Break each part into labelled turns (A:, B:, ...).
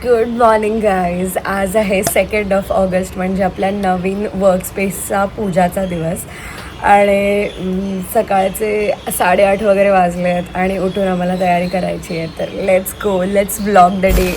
A: Good morning guys. आज आहे 2 August म्हणजे आपल्या नवीन वर्कस्पेसचा पूजाचा दिवस आणि सकाळचे 8:30 वगैरे वाजले आहेत आणि उठून आम्हाला तयारी करायची आहे. तर let's go, let's blog the day.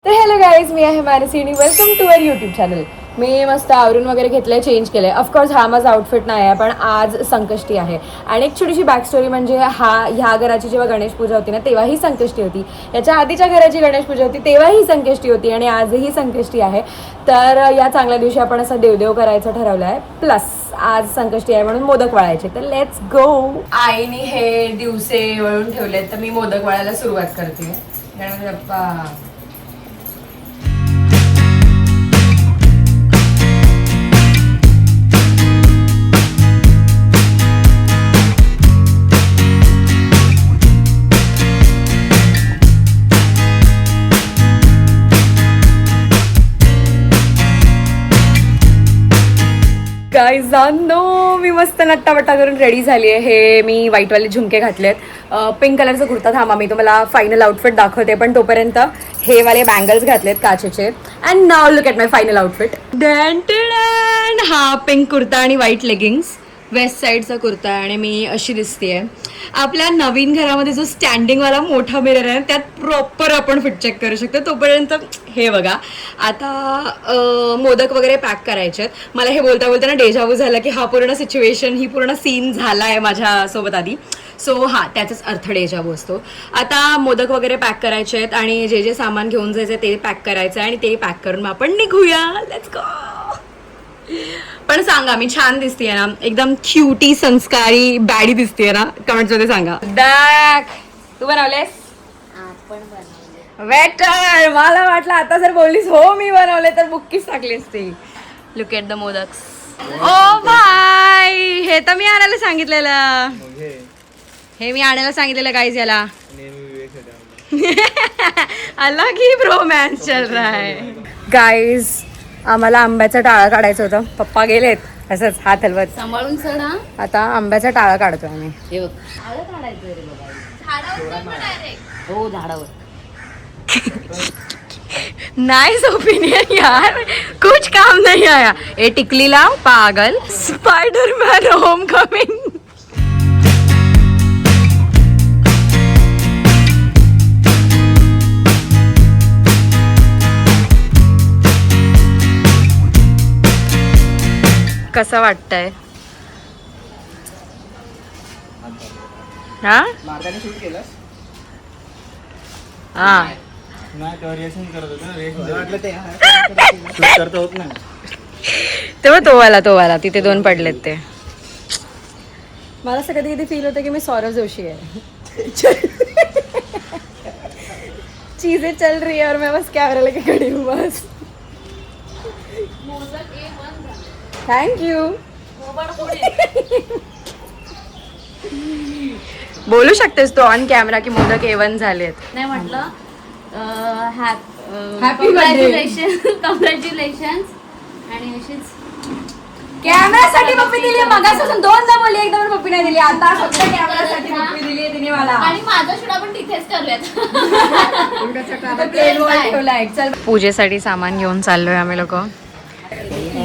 A: तर हॅलो गाईज, मी आहे मानसी आणि welcome to our YouTube channel. मी मस्त आवरून वगैरे घेतलं, चेंज केलं आहे. ऑफकोर्स हा माझा आउटफिट नाही आहे, पण आज संकष्टी आहे. आणि एक छोटीशी बॅकस्टोरी म्हणजे ह्या घराची जेव्हा गणेश पूजा होती ना तेव्हाही संकष्टी होती. याच्या आधीच्या घराची गणेश पूजा होती तेव्हाही संकष्टी होती आणि आजही संकष्टी आहे. तर या चांगल्या दिवशी आपण असं देवदेव करायचं ठरवलं आहे. प्लस आज संकष्टी आहे म्हणून मोदक वळायचे. तर लेट्स गो. आईने हे दिवसे वळून ठेवलेत तर मी मोदक वळायला सुरुवात करते. गणपती बाप्पा. गाईजांनो, मी मस्त नट्टावट्टा करून रेडी झाली आहे. हे मी व्हाईटवाले झुमके घातलेत, पिंक कलरचा कुर्ता. थांबा मी तुम्हाला फायनल आउटफिट दाखवते, पण तोपर्यंत हे वाले बँगल्स घातलेत काचेचे. And now look at my final outfit. हा पिंक कुर्ता आणि व्हाईट लेगिंग्स, वेस्ट साईडचा कुर्ता आणि मी अशी दिसतेय. आपल्या नवीन घरामध्ये जो स्टँडिंगवाला मोठा मिरर आहे त्यात प्रॉपर आपण फिट चेक करू शकतो. तोपर्यंत हे बघा, आता मोदक वगैरे पॅक करायचे आहेत. मला हे बोलता बोलताना डेजावू झाला की हा पूर्ण सिच्युएशन, ही पूर्ण सीन झाला आहे माझ्यासोबत आधी. सो त्याचाच अर्थ डेजावू असतो. आता मोदक वगैरे पॅक करायचे आहेत आणि जे जे सामान घेऊन जायचं ते पॅक करायचं आहे आणि ते पॅक करून मग आपण निघूया. Let's go. पण सांगा, मी छान दिसतेय ना? एकदम क्युटी संस्कारी बॅडी दिसतेय ना? कमेंट्स मध्ये सांगा. तू बनवलेस? वेटर, मला वाटलं आता जर बोललीस हो मी बनवले तर बुक्कीच टाकली असती. Look at the modaks. Oh bye, हे तर मी आणायला सांगितलेलं. हे मी आणायला सांगितलेलं गाईज याला. अलग ही रोमॅन्स चल रहा है. गाईज, आम्हाला आंब्याचा टाळा काढायचं होतं. पप्पा गेलेत असंच हात हलवत.
B: सांभाळून चढा.
A: आता आंब्याचा टाळा काढतोय आम्ही.
B: हे बघ, झाडं काढायचं रे बघा. हो, झाडावर.
A: नाइस ओपिनियन यार, कुछ काम नहीं आया. ए टिकली लाव पागल. Spiderman home coming. कसं वाटतंय? हा हा तेव्हा तो वाला तिथे 2 पडलेत ते. मला असं कधी कधी फील होतं की मी सौरव जोशी आहे. चीजें चल रही है और मैं बस कैमरा लेके खड़ी हूँ बस. Thank you. बोलू शकतेस तू ऑन कॅमेरा की मोदक A1 झालेत.
B: नाही म्हटलं
A: Happy
B: कॉंग्रॅच्युलेशन. आणि अशीच
A: कॅमेरासाठी पप्पी दिली. मगापासून 2दा बोलली, एकदा पण पप्पी नाही दिली. आता फक्त कॅमेरासाठी पप्पी दिली तिने मला.
B: आणि माझा शूट आपण तिथेच करूयात.
A: चल, पूजेसाठी सामान घेऊन चाललोय आम्ही लोक.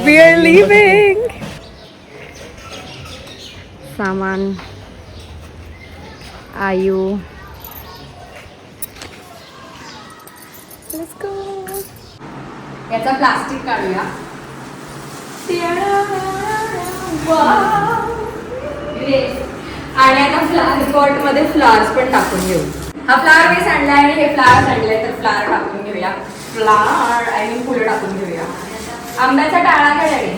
A: We are living. सामान आयु. Let's go. याचा प्लास्टिक काढूया. आणि आता फ्लावर पॉट मध्ये फ्लावर्स पण टाकून घेऊ. हा फ्लावर बेस आणलाय आणि हे फ्लावर्स आणले तर फ्लावर टाकून घेऊया. फ्लावर आय मीन फुलं टाकून घेऊया. आंब्याचा टाळा काय?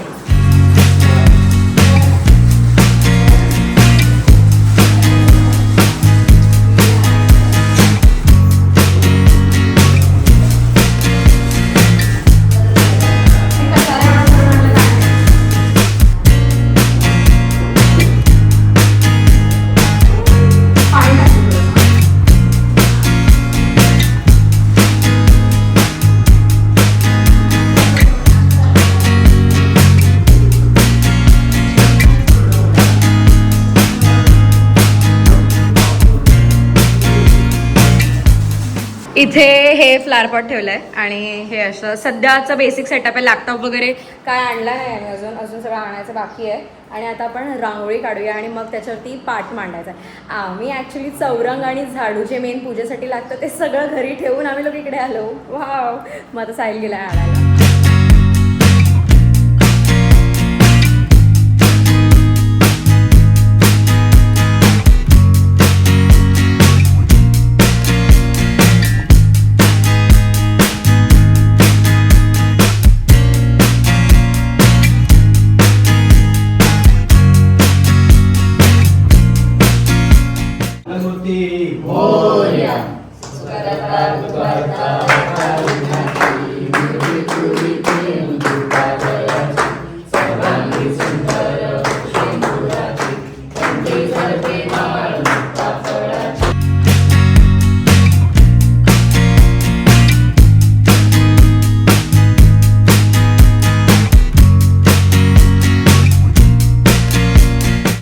A: इथे हे फ्लावर पॉट ठेवलंय आणि हे असं सध्याचं बेसिक सेटअप आहे. लॅपटॉप वगैरे काय आणला नाही आम्ही अजून सगळं आणायचं बाकी आहे. आणि आता आपण रांगोळी काढूया आणि मग त्याच्यावरती पाट मांडायचा आहे. आम्ही ॲक्च्युली चौरंग आणि झाडू जे मेन पूजेसाठी लागतं ते सगळं घरी ठेवून आम्ही लोक इकडे आलो. वाव. मग आता साहिल गेला आणायला.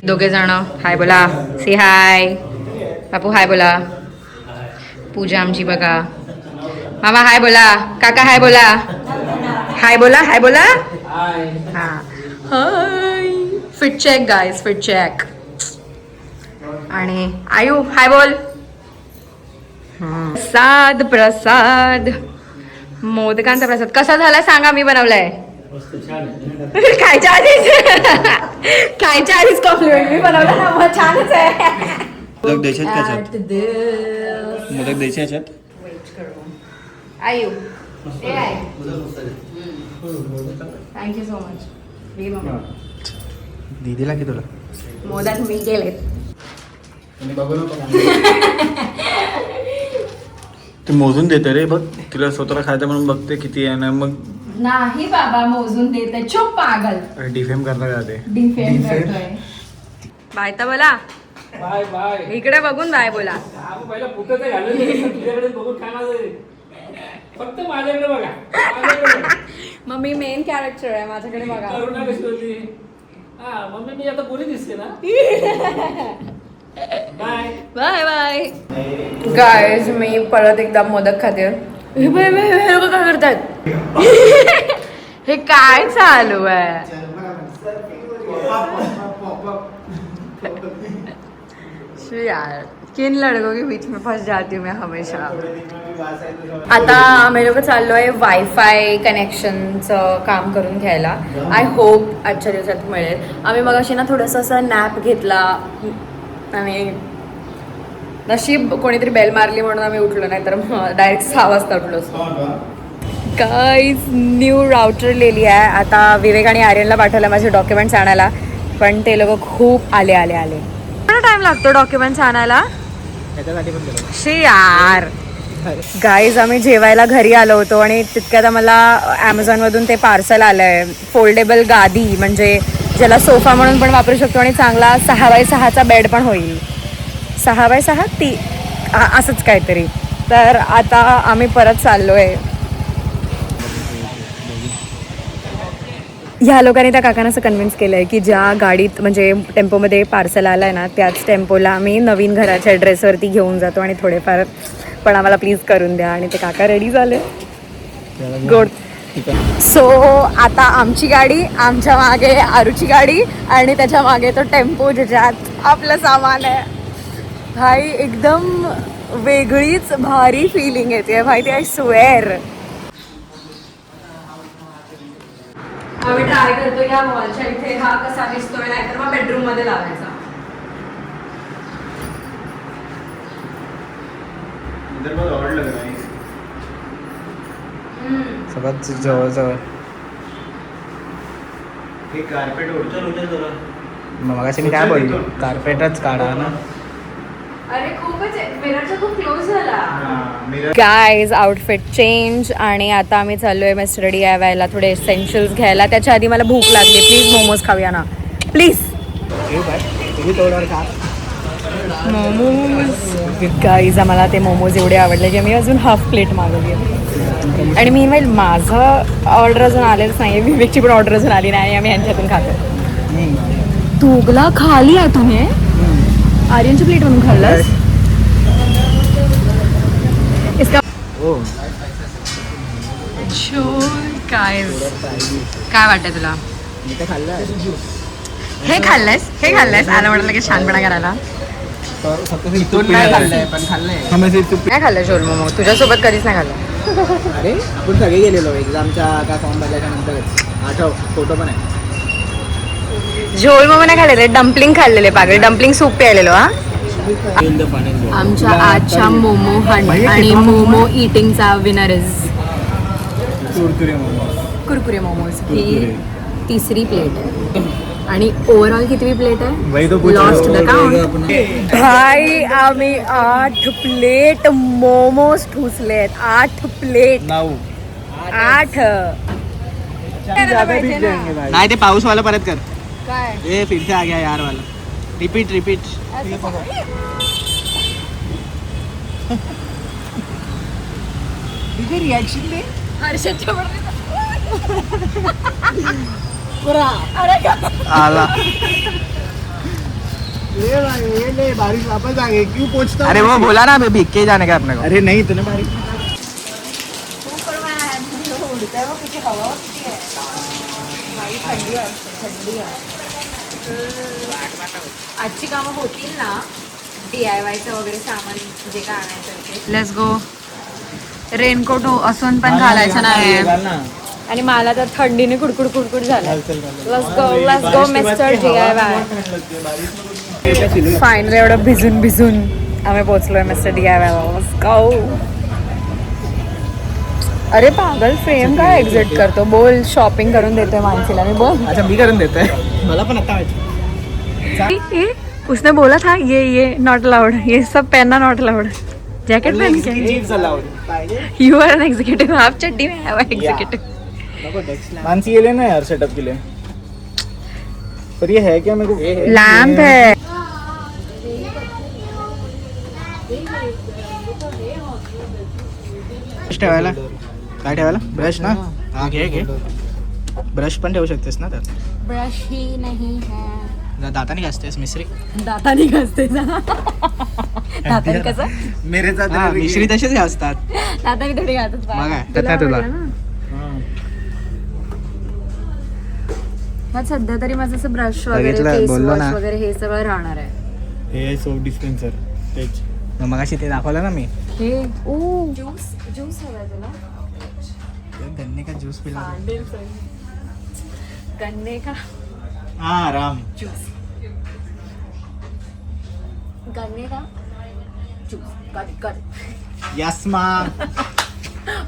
A: दोघे जण हाय बोला. सी हाय. बापू हाय बोला. पूजा आमची बघा. मामा हाय बोला. काका हाय बोला. हाय बोला. हाय बोला. हा hi. Fit check guys. Fit check. आणि आयू हाय बोल. प्रसाद प्रसाद मोदकांचा प्रसाद कसा झाला सांगा. मी बनवलाय. खायच्या आधीच कॉम्प्लिमेंट. मी बनवला ना मग छानच आहे.
C: मोदक द्यायचे मोदक द्यायचे याच्यात.
A: आयू थँक्यू सो मच.
C: दीदीला की तुला
A: मोदक मी गेलेत.
C: ते मोजून देते रे बघ. तुला स्वतःला खायचं म्हणून बघते किती आहे ना. मग
A: नाही बाबा मोजून देते. चुप पागल.
C: डिफेम करणार जाते.
A: डिफेम करतोय. बाय तर बोला.
D: Bye bye.
A: इकडे बघून बाय बोला.
D: पहिला फुकट घालून तुझ्याकडे बघून खाणार फक्त माझ्याकडे बघा. माझ्याकडे
A: मग मी मेन कॅरेक्टर आहे. माझ्याकडे बघा.
D: करुणा कशी होती. हा मम्मी मी आता बोली दिसते ना. Bye
A: bye bye. गाईज मी परत एकदा मोदक खाते. हे लोक काय करतात. हे काय चालू आहे. यार किन लड़कों के बीच में फंस जाती हूँ मैं हमेशा. आता आम्ही लोक चाललो आहे वायफाय कनेक्शनचं काम करून घ्यायला. आय होप आजच्या दिवसात मिळेल. आम्ही मग अशी ना थोडंसं असं नॅप घेतला आणि नशीब कोणीतरी बेल मारली म्हणून आम्ही उठलो. नाही तर डायरेक्ट 6 वाजता उठलो असतो. काहीच न्यू राउटर लिहिली आहे. आता विवेक आणि आर्यनला पाठवलं माझे डॉक्युमेंट्स आणायला. पण ते लोक खूप आले. किती टाइम लागतो डॉक्युमेंट्स आणायला. शी यार. गाईज आम्ही जेवायला घरी आलो होतो आणि तितक्यात आम्हाला ॲमेझॉनमधून ते पार्सल आलं आहे. फोल्डेबल गादी म्हणजे ज्याला सोफा म्हणून पण वापरू शकतो आणि चांगला 6x6चा बेड पण होईल. 6x6 असंच काहीतरी. तर आता आम्ही परत चाललो आहे. ह्या लोकांनी त्या काकांना असं कन्व्हिन्स केलं आहे की ज्या गाडीत म्हणजे टेम्पोमध्ये पार्सल आलं आहे ना त्याच टेम्पोला आम्ही नवीन घराच्या ॲड्रेसवरती घेऊन जातो आणि थोडेफार पण आम्हाला प्लीज करून द्या. आणि ते काका रेडी झाले. गुड. सो आता आमची गाडी, आमच्या मागे आरूची गाडी आणि त्याच्या मागे तो टेम्पो ज्याच्यात आपलं सामान आहे. भाई एकदम वेगळीच भारी फिलिंग येते भाई. ते आय स्वेअर. आम्ही ट्राय करतो या मॉलच्या इथे हा कसा दिसतोय. नाहीतर मग बेडरूम मध्ये लावायचा.
C: सगळ्यात जवळ हे कार्पेट मगाशी मी काय बोललो. कार्पेटच काढा ना.
A: अरे खूपच मिररचा खूप क्लोज झाला. गाईज आउटफिट चेंज आणि आता आम्ही चाललोय मस्त रेडी यायला थोडे एसेन्शियल्स घ्यायला. त्याच्या आधी मला भूक लागली. प्लीज मोमोज खाऊया ना प्लीज. मोमोज. गाईज आम्हाला ते मोमोज एवढे आवडले की मी अजून हाफ प्लेट मागवली. आणि मी माझं ऑर्डर अजून आलेच नाही. विवेकची पण ऑर्डर अजून आली नाही. आम्ही यांच्यातून खातो. तुगला खाली आहे तुम्ही. आर्यनची प्लेट म्हणून खाल्लंस. इसका
C: हो
A: झोल काय काय वाटतं तुला?
C: मी तर खाल्लं
A: हे खाल्लंयस आलं म्हटलं की छानपणा करायला.
C: फक्त इथून नाही खाल्लंय पण खाल्लंय.
A: काय खाल्लं झोल मोमो? तुझ्यासोबत कधीच नाही खाल्लं.
C: अरे आपण सगळे गेलेलो एक्झामच्या का फॉर्म भरल्याच्या नंतरच. आठव फोटो पण आहे.
A: झोल मोमो नाही खाल्लेले, डम्पलिंग खाल्लेले. पागळे डम्पलिंग सूप प्यायलेलो. हा आमच्या आजच्या मोमो हंट आणि मोमो इटिंगचा विनर इज कुरकुरे मोमोज. ही तिसरी प्लेट आहे आणि ओव्हरऑल कितवी प्लेट आहे? Lost the count. भाई आम्ही 8 प्लेट मोमोज ठुसलेत. 8 प्लेट. 8.
C: नाही ते पाऊस वाला परत कर.
A: काय
C: ए फिर से आ गया यार वाला. रिपीट. रिएक्शन दे.
A: हर्षदच्या
C: आला. ले बारिश वापस आ गई. क्यों पूछता? अरे वो बोला ना भीग के जाने का अपने को. अरे नहीं इतने बारिश.
A: आजची कामं होतील ना, DIYचं वगैरे सामान जे काय आणायचं. Let's go. रेनकोट असून पण घालायचं नाही आणि मला तर थंडीने कुडकुड झालं. Let's go mister DIY. Finally एवढं भिजून आम्ही पोहोचलोय मिस्टर DIY. Let's go. अरे पागल, फ्रेम काय एक्झिट करतो? बोल. शॉपिंग करून देतोय मानसीला मी. बोल.
C: अच्छा मी करून देतोय. मला पण आता
A: उसने बोला था ये नॉट अलाउड, ये सब पहनना नॉट अलाउड. जैकेट पहन के यू आर एन एग्जीक्यूटिव. आप चड्डी में है एग्जीक्यूटिव.
C: मानसी ये लेना यार सेटअप के लिए. पर ये है क्या? मेरे को
A: लैम्प है.
C: ठेवायला काय ठेवायला? ब्रश ना. हा घे. ब्रश पण ठेवू शकतेस ना त्यात.
A: ब्रश ही नहीं है.
C: दाताने घासतेस मिश्री.
A: दाताने घासते. दाताने कसं?
C: मिश्री तसेच घासतात.
A: दाताने थोडी घासत.
C: बघा तुला.
A: मग सध्या तरी माझं असं ब्रश वगैरे
C: बघितलं,
A: फेस
C: बोललो
A: वॉश
C: ना.
A: वगैरे हे सगळं राहणार आहे.
C: हे सोप डिस्पेन्सर तेच. मग अशी ते दाखवलं ना मी.
A: हे ओ ज्यूस हवाय तुला?
C: गन्ने का ज्यूस पिला.
A: गन्ने का
C: राम
A: ज्यूस. गन्ने का ज्यूस. गट.
C: यस मा.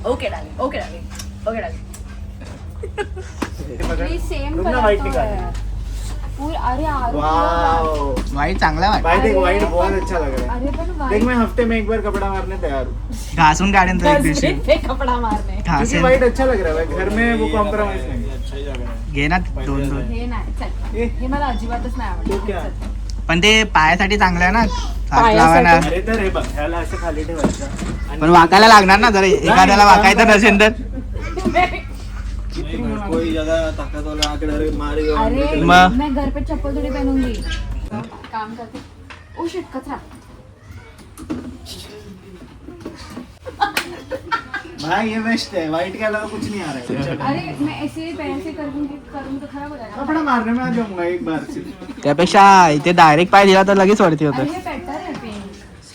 A: Okay darling. सेम
C: white निकाल.
A: अरे
C: वाइट चांगला वाट.
E: वाइट बहुत अच्छा लग रहा है.
A: अरे पण
E: देख मैं हफ्ते में एक बार कपड़ा मारने तैयार हूँ.
C: घासून काढेन तो एक दिवशी.
A: पे कपडा मारणे.
E: क्योंकि
C: घासेन.
E: वाइट अच्छा लग रहा है. घर में वो कॉम्प्रोमाइज नहीं.
C: घे ना 2
A: हे नाही चल. हे मला अजिबातच नाही
E: तो क्या?
A: आवडत.
C: पण ते पायासाठी चांगलं आहे ना. हात
A: पायासाठी?
C: लावायला.
E: अरे तर हे बघ ह्याला असं खाली ठेवायचं.
C: पण वाकायला लागणार ना जर एखाद्याला वाकायचं नसेल तर.
E: कोई ज्यादा ताकत वाला आंकड़ा मारेगा.
A: अरे
C: मग?
A: मैं घर पे चप्पल थोड़ी पहनूंगी. काम करते. ओ शिट कचरा.
E: भाई ये बेस्ट है. वाइट के अलावा कुछ नहीं आ रहा है.
A: अरे मैं ऐसे पैर से करूँ तो खराब हो जाएगा.
E: कपड़ा मारने में आ जाऊंगा एक बार से.
C: त्यापेक्षा इथे डायरेक्ट पाय दिला तर लगेच वरती
A: अरे
C: होतं.
A: हे बेटर है पेन.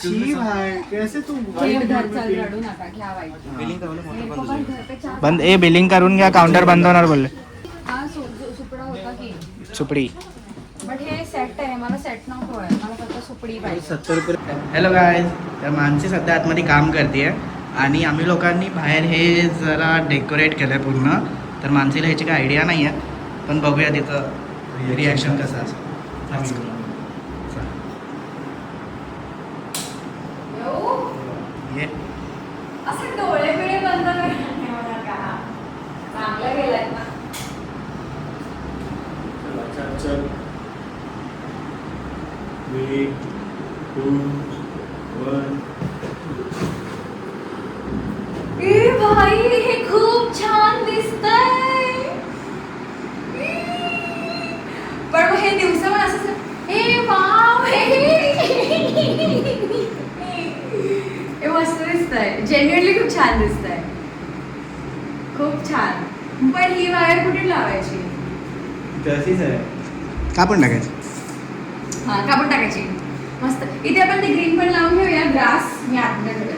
E: छी भाई कैसे तू
A: हे
E: वाइट
A: उधर
E: घर में
A: चल
E: पेन.
A: रडू नका घ्या वाईट. मेरे को पण घर पे चार.
C: बंद. बिलिंग करून घ्या. काउंटर बंद होणार बोलले.
A: हा सुपडा होता की.
C: सुपडी.
A: बट हे सेट आहे. मला सेट नको आहे. मला फक्त सुपडी पाहिजे.
E: 70 रुपये.
C: Hello guys. तर मानसी सध्या आतमध्ये काम करते आणि आम्ही लोकांनी बाहेर हे जरा डेकोरेट केलं आहे पूर्ण. तर मानसीला ह्याची काही आयडिया नाही आहे, पण बघूया तिथं रिॲक्शन कसं असं. ये
A: असं डोळे बिळे बंद करणार का? चांगलं गेलंय ना.
E: चल 3 2 1.
A: ए भाई हे खूप छान दिसतंय. पण हे दिवसा पण असं ए वाव हे मस्त दिसतंय. जेन्युअनली खूप छान दिसतंय, खूप छान. पण ही वायर कुठे लावायची?
E: तशीच आहे.
C: कापून टाकायचं.
A: हा कापून टाकायची. मस्त. इथे आपण ते ग्रीन पण लावून घेऊया. ग्रास मी आतमध्ये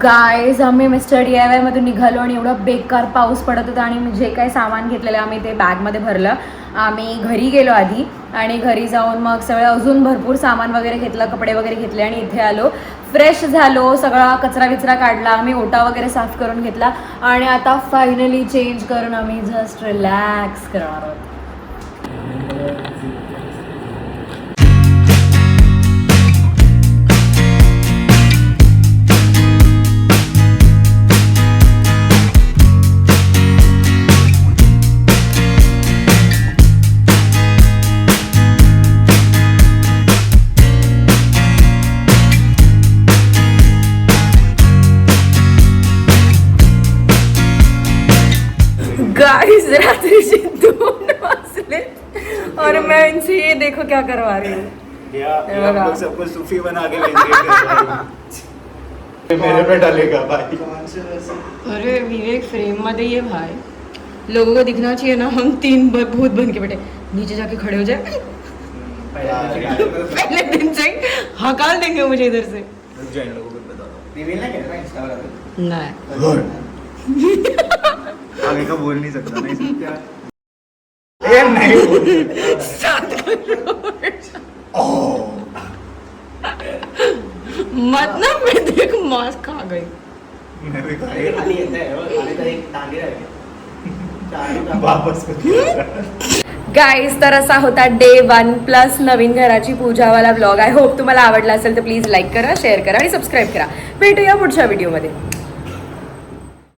A: गाईज आम्ही मिस्टर DIY मधून निघालो आणि एवढा बेकार पाऊस पडत होता आणि जे काही सामान घेतलेलं आम्ही ते बॅगमध्ये भरलं. आम्ही घरी गेलो आधी आणि घरी जाऊन मग सगळं अजून भरपूर सामान वगैरे घेतलं, कपडे वगैरे घेतले आणि इथे आलो, फ्रेश झालो, सगळा कचरा विचरा काढला, आम्ही ओटा वगैरे साफ करून घेतला आणि आता फायनली चेंज करून आम्ही जस्ट रिलॅक्स करणार आहोत. गाइस रात्रि से 2 बजे और मैं इनसे ये देखो क्या करवा रही हूँ.
E: ये आप लोग सबको सूफी बना के भेजेंगे. मेरे पे डालेगा भाई.
A: अरे विवेक फ्रेम में ये भाई, लोगों को दिखना चाहिए ना हम 3 भूत बन के बैठे. नीचे जाके खड़े हो जाए, पहले दिन से हकाल देंगे मुझे इधर से.
E: रिवील नहीं करना इंस्टा पर.
A: नहीं
E: आगे का बोल नहीं सकता नहीं सकता यार. नहीं बोल
A: मतलब मैं देख मास्क खा गई.
E: मैं भी खाली येता है और खाली तर एक टांगे राहिले वापस
A: गाईज तर असा होता डे 1 प्लस नवीन घराची पूजावाला ब्लॉग. आय होप तुम्हाला आवडला असेल तर प्लीज लाईक करा, शेअर करा आणि सबस्क्राईब करा. भेटूया पुढच्या व्हिडिओमध्ये.